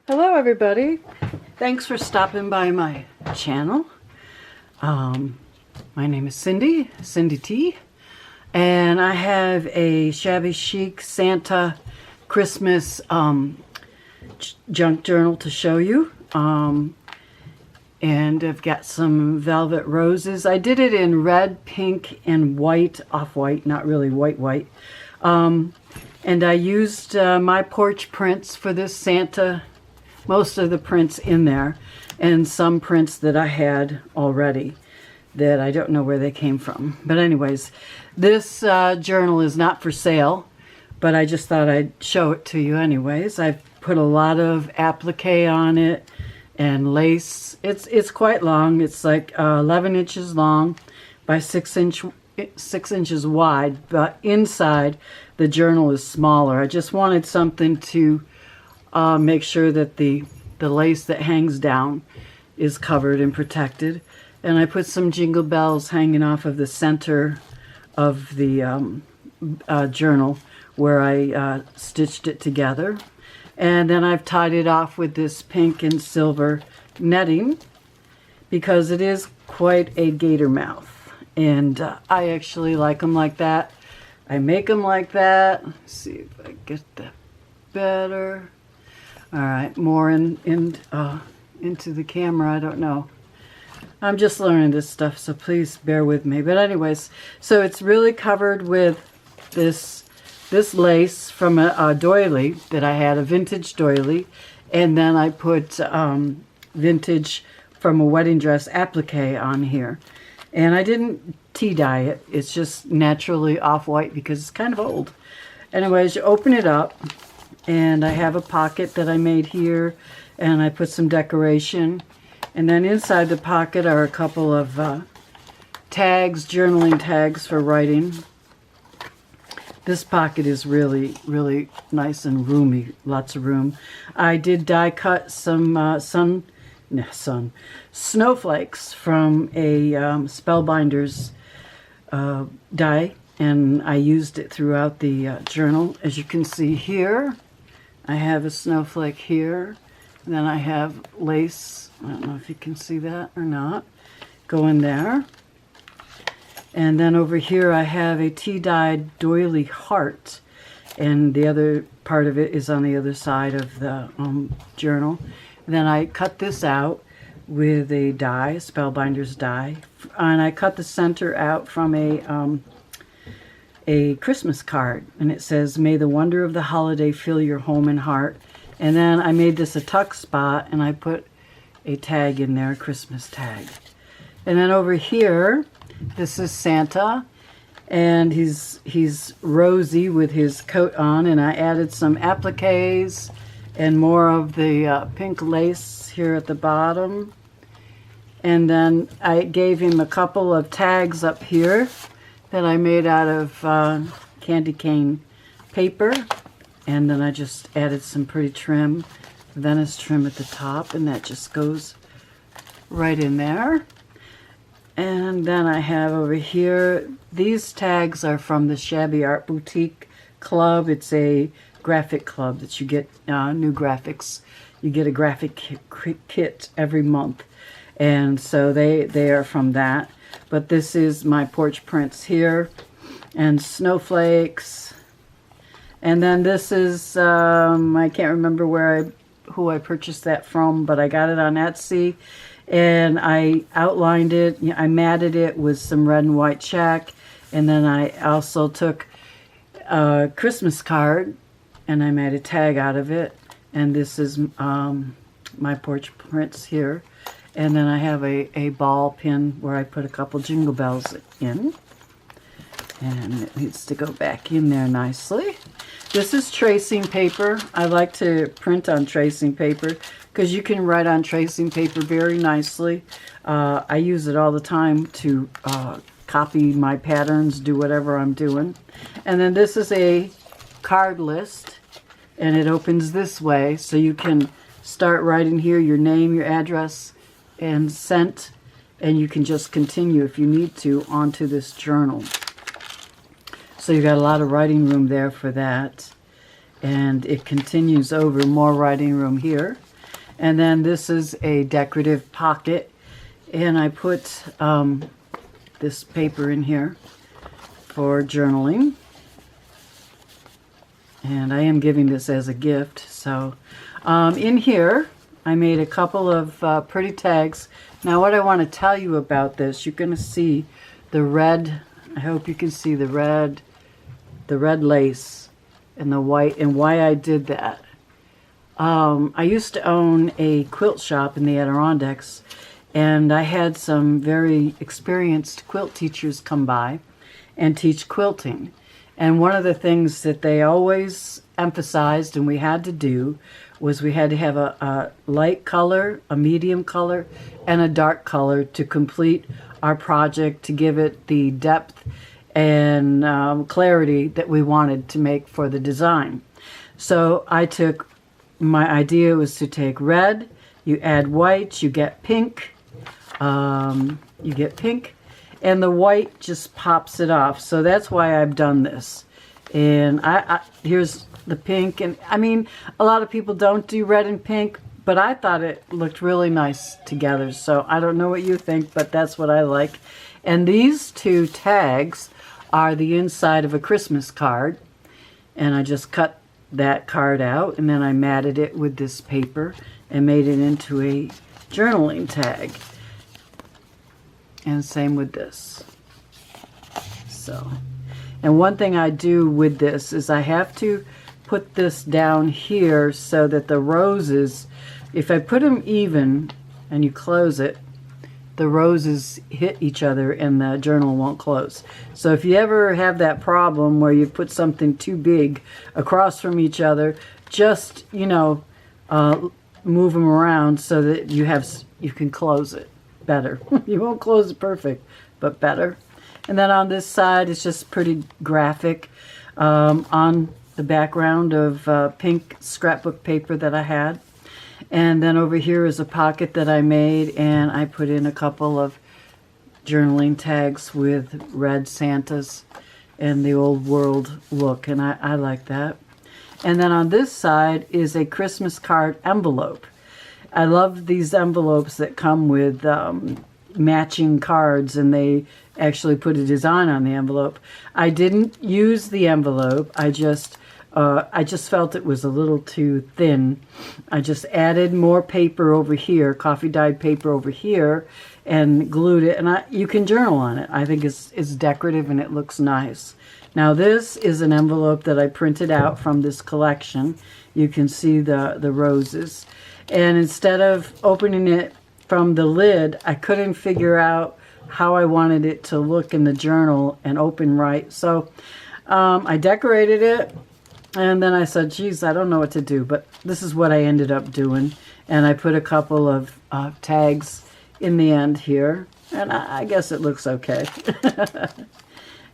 Hello everybody. Thanks for stopping by my channel. My name is Cindy T, and I have a Shabby Chic Santa Christmas junk journal to show you. And I've got some velvet roses. I did it in red, pink, and white, off-white, not really white. And I used my porch prints for this Santa. Most of the prints in there, and some prints that I had already that I don't know where they came from. But anyways, this journal is not for sale, but I just thought I'd show it to you anyways. I've put a lot of applique on it and lace. It's quite long. It's like 11 inches long by 6 inches wide, but inside the journal is smaller. I just wanted something to make sure that the lace that hangs down is covered and protected. And I put some jingle bells hanging off of the center of the journal where I stitched it together. And then I've tied it off with this pink and silver netting because it is quite a gator mouth. And I actually like them like that. I make them like that. Let's see if I get that better. All right, more into the camera, I don't know. I'm just learning this stuff, so please bear with me. But anyways, so it's really covered with this lace from a doily that I had, a vintage doily. And then I put vintage from a wedding dress applique on here. And I didn't tea dye it. It's just naturally off-white because it's kind of old. Anyways, you open it up. And I have a pocket that I made here, and I put some decoration. And then inside the pocket are a couple of tags, journaling tags for writing. This pocket is really, really nice and roomy, lots of room. I did die cut some snowflakes from a Spellbinders die, and I used it throughout the journal. As you can see here, I have a snowflake here, and then I have lace, I don't know if you can see that or not, going there. And then over here I have a tea-dyed doily heart, and the other part of it is on the other side of the journal. And then I cut this out with a die, Spellbinders die, and I cut the center out from a Christmas card, and it says, "May the wonder of the holiday fill your home and heart." And then I made this a tuck spot, and I put a tag in there, a Christmas tag. And then over here, this is Santa, and he's rosy with his coat on, and I added some appliques and more of the pink lace here at the bottom. And then I gave him a couple of tags up here that I made out of candy cane paper, and then I just added some pretty trim, Venice trim at the top, and that just goes right in there. And then I have over here, these tags are from the Shabby Art Boutique Club. It's a graphic club that you get new graphics. You get a graphic kit every month, and so they are from that. But this is my porch prints here, and snowflakes. And then this is, I can't remember who I purchased that from, but I got it on Etsy. And I outlined it, I matted it with some red and white check. And then I also took a Christmas card, and I made a tag out of it. And this is my porch prints here. And then I have a ball pin where I put a couple jingle bells in. And it needs to go back in there nicely. This is tracing paper. I like to print on tracing paper because you can write on tracing paper very nicely. I use it all the time to copy my patterns, do whatever I'm doing. And then this is a card list, and it opens this way, so you can start writing here your name, your address, and sent, and you can just continue if you need to onto this journal. So you got a lot of writing room there for that. And it continues over, more writing room here. And then this is a decorative pocket, and I put this paper in here for journaling. And I am giving this as a gift. So in here, I made a couple of pretty tags. Now what I want to tell you about this, you're going to see the red, I hope you can see the red lace and the white, and why I did that. I used to own a quilt shop in the Adirondacks, and I had some very experienced quilt teachers come by and teach quilting. And one of the things that they always emphasized and we had to do was we had to have a light color, a medium color, and a dark color to complete our project, to give it the depth and clarity that we wanted to make for the design. So my idea was to take red, you add white, you get pink, and the white just pops it off. So that's why I've done this. And here's the pink, and I mean, a lot of people don't do red and pink, but I thought it looked really nice together. So I don't know what you think, but that's what I like. And these two tags are the inside of a Christmas card, and I just cut that card out, and then I matted it with this paper and made it into a journaling tag. And same with this. So, and one thing I do with this is I have to put this down here so that the roses, if I put them even and you close it, the roses hit each other and the journal won't close. So if you ever have that problem where you put something too big across from each other, just, you know, move them around so that you can close it better. You won't close it perfect, but better. And then on this side, it's just pretty graphic on the background of pink scrapbook paper that I had. And then over here is a pocket that I made, and I put in a couple of journaling tags with red Santas and the old world look, and I like that. And then on this side is a Christmas card envelope. I love these envelopes that come with matching cards, and they actually put a design on the envelope. I didn't use the envelope. I just felt it was a little too thin. I just added more paper over here, coffee dyed paper over here, and glued it. And you can journal on it. I think it's decorative and it looks nice. Now this is an envelope that I printed out from this collection. You can see the roses. And instead of opening it from the lid, I couldn't figure out how I wanted it to look in the journal and open right. So I decorated it. And then I said, geez, I don't know what to do, but this is what I ended up doing. And I put a couple of tags in the end here, and I guess it looks okay.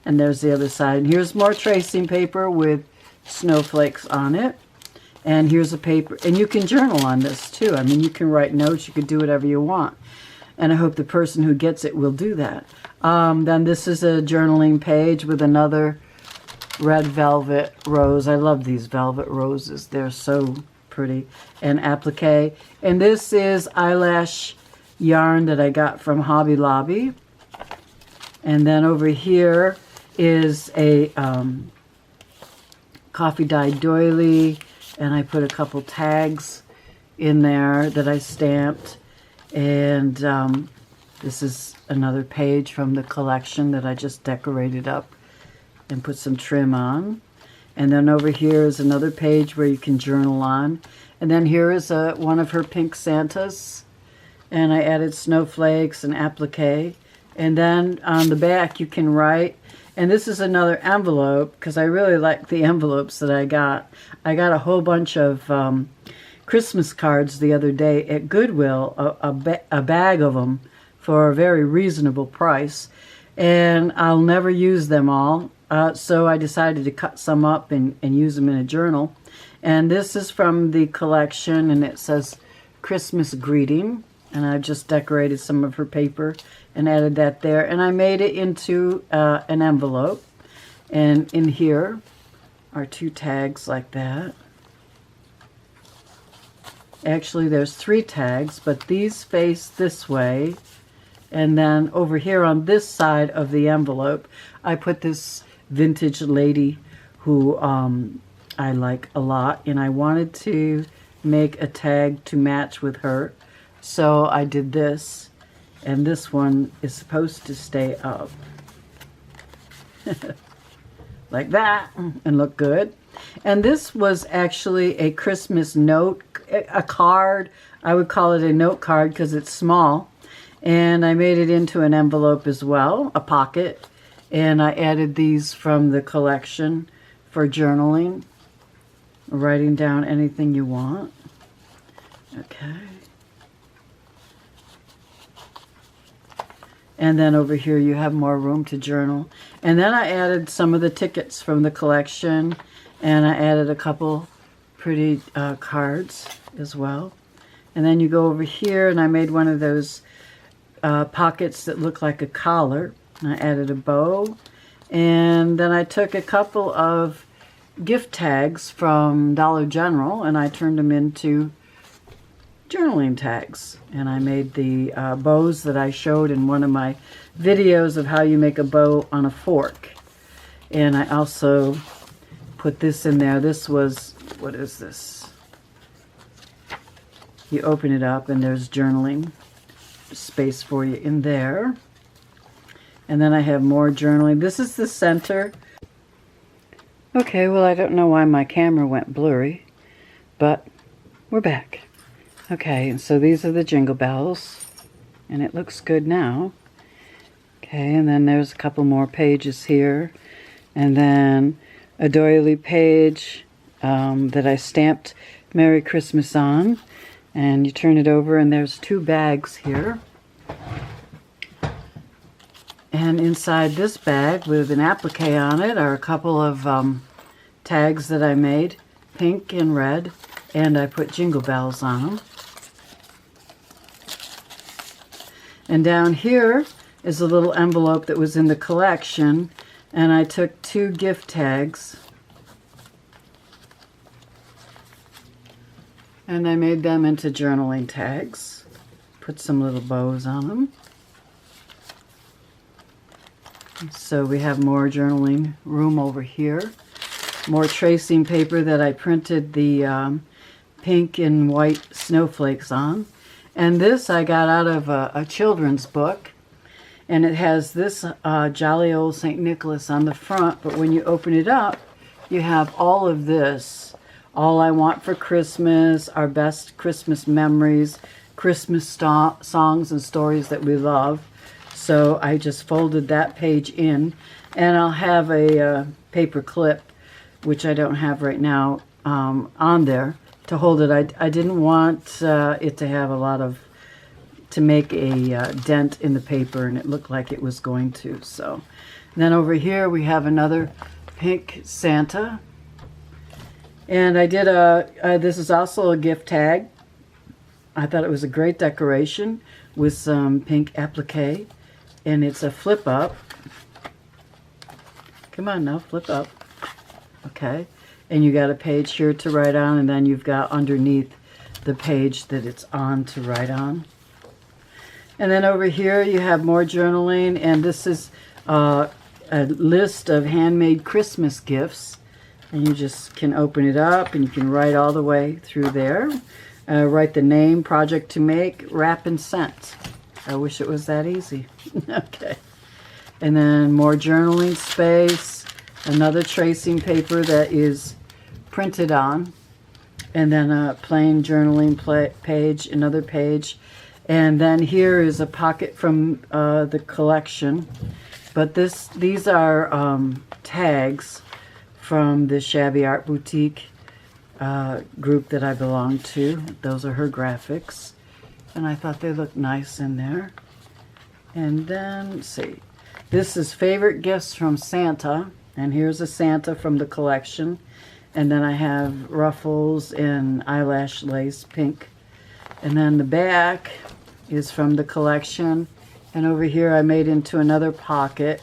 And there's the other side. And here's more tracing paper with snowflakes on it. And here's a paper, and you can journal on this too. I mean, you can write notes, you can do whatever you want. And I hope the person who gets it will do that. Then this is a journaling page with another red velvet rose. I love these velvet roses. They're so pretty. And applique. And this is eyelash yarn that I got from Hobby Lobby. And then over here is a coffee dyed doily. And I put a couple tags in there that I stamped. And this is another page from the collection that I just decorated up and put some trim on. And then over here is another page where you can journal on. And then here is one of her pink Santas, and I added snowflakes and applique. And then on the back you can write. And this is another envelope because I really like the envelopes that I got. I got a whole bunch of Christmas cards the other day at Goodwill, a bag of them for a very reasonable price. And I'll never use them all. So I decided to cut some up and use them in a journal. And this is from the collection, and it says Christmas Greeting. And I've just decorated some of her paper and added that there. And I made it into an envelope. And in here are two tags like that. Actually, there's 3 tags, but these face this way. And then over here on this side of the envelope, I put this vintage lady who I like a lot, and I wanted to make a tag to match with her. So I did this, and this one is supposed to stay up like that and look good. And this was actually a Christmas note, a card. I would call it a note card because it's small. And I made it into an envelope as well, a pocket. And I added these from the collection for journaling, writing down anything you want. Okay. And then over here you have more room to journal. And then I added some of the tickets from the collection, and I added a couple pretty cards as well. And then you go over here, and I made one of those pockets that look like a collar. And I added a bow. And then I took a couple of gift tags from Dollar General, and I turned them into journaling tags. And I made the bows that I showed in one of my videos of how you make a bow on a fork. And I also put this in there. This was, what is this? You open it up and there's journaling space for you in there. And then I have more journaling. This is the center. Okay, well, I don't know why my camera went blurry, but we're back. Okay, and so these are the jingle bells, and it looks good now. Okay, and then there's a couple more pages here, and then a doily page that I stamped Merry Christmas on, and you turn it over and there's 2 bags here. And inside this bag with an applique on it are a couple of tags that I made, pink and red, and I put jingle bells on them. And down here is a little envelope that was in the collection, and I took 2 gift tags and I made them into journaling tags. Put some little bows on them. So we have more journaling room over here. More tracing paper that I printed the pink and white snowflakes on. And this I got out of a children's book. And it has this jolly old St. Nicholas on the front. But when you open it up, you have all of this. All I Want for Christmas, our best Christmas memories, Christmas songs and stories that we love. So I just folded that page in, and I'll have a paper clip, which I don't have right now, on there to hold it. I didn't want it to have a lot of, to make a dent in the paper, and it looked like it was going to. So then over here we have another pink Santa. And I did this is also a gift tag. I thought it was a great decoration with some pink applique. And it's a flip up. Come on now, flip up. Okay. And you got a page here to write on, and then you've got underneath the page that it's on to write on. And then over here you have more journaling, and this is a list of handmade Christmas gifts. And you just can open it up and you can write all the way through there. Write the name, project to make, wrap and scent. I wish it was that easy. Okay. And then more journaling space. Another tracing paper that is printed on. And then a plain journaling page, another page. And then here is a pocket from the collection. But these are tags from the Shabby Art Boutique group that I belong to. Those are her graphics. And I thought they looked nice in there. And then, let's see. This is favorite gifts from Santa. And here's a Santa from the collection. And then I have ruffles and eyelash lace pink. And then the back is from the collection. And over here I made into another pocket.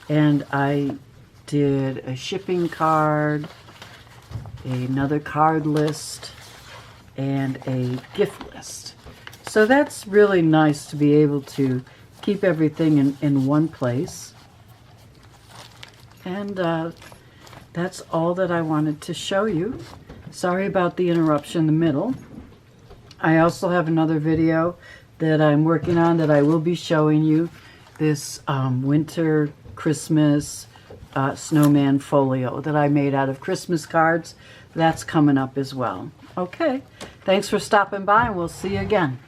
And I did a shipping card, another card list, and a gift list. So that's really nice to be able to keep everything in one place. And that's all that I wanted to show you. Sorry about the interruption in the middle. I also have another video that I'm working on that I will be showing you. This winter Christmas snowman folio that I made out of Christmas cards. That's coming up as well. Okay, thanks for stopping by, and we'll see you again.